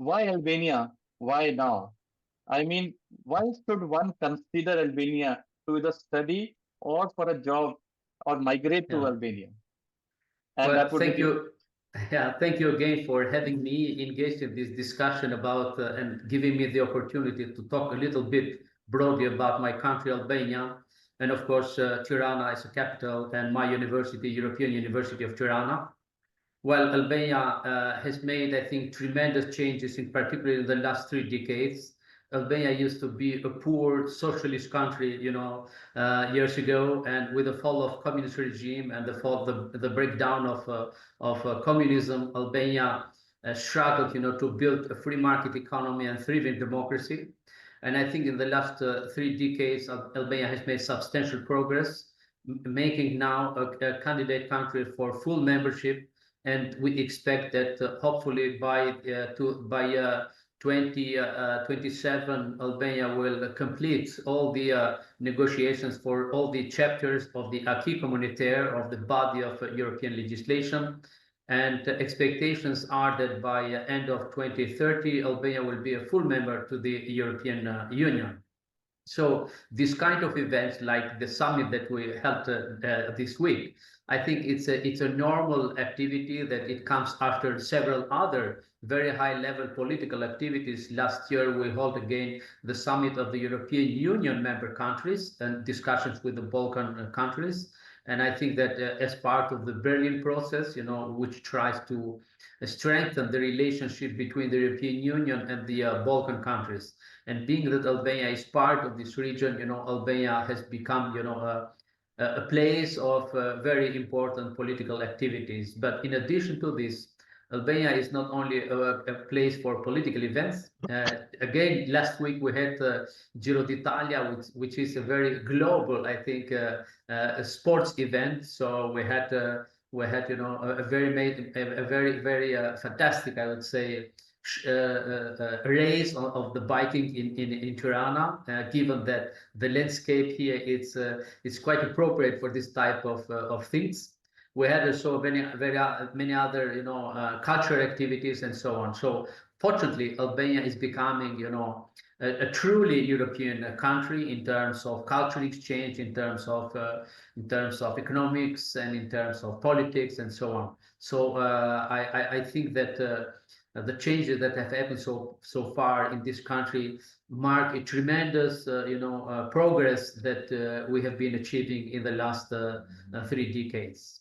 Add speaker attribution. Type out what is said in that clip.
Speaker 1: Why Albania? Why now? I mean, why should one consider Albania to either study or for a job or migrate to
Speaker 2: Yeah.
Speaker 1: Albania? And
Speaker 2: Well,
Speaker 1: that would be
Speaker 2: thank
Speaker 1: the
Speaker 2: you. Yeah, thank you again for having me engaged in this discussion about and giving me the opportunity to talk a little bit broadly about my country, Albania, and of course, Tirana as a capital and my university, European University of Tirana. Well, Albania has made, I think, tremendous changes, in particular in the last 3 decades. Albania used to be a poor socialist country, years ago, and with the fall of communist regime and the breakdown of communism, Albania struggled, to build a free market economy and thriving democracy. And I think in the last 3 decades, Albania has made substantial progress, making now a candidate country for full membership, and we expect that hopefully by 2027 Albania will complete all the negotiations for all the chapters of the acquis communautaire of the body of European legislation. And expectations are that by end of 2030 Albania will be a full member to the European Union. So this kind of events, like the summit that we held this week, I think it's a normal activity that it comes after several other very high level political activities. Last year we held again the summit of the European Union member countries and discussions with the Balkan countries. And I think that as part of the Berlin process, which tries to strengthen the relationship between the European Union and the Balkan countries. And being that Albania is part of this region, Albania has become, a place of very important political activities. But in addition to this, Albania is not only a place for political events. Again, last week we had Giro d'Italia, which is a very global, I think, sports event. So we had a very fantastic, I would say, race of the biking in Tirana, given that the landscape here is quite appropriate for this type of things. We had also many other cultural activities and so on. So fortunately, Albania is becoming a truly European country in terms of cultural exchange, in terms of economics, and in terms of politics and so on. So I think that the changes that have happened so far in this country mark a tremendous progress that we have been achieving in the last 3 decades.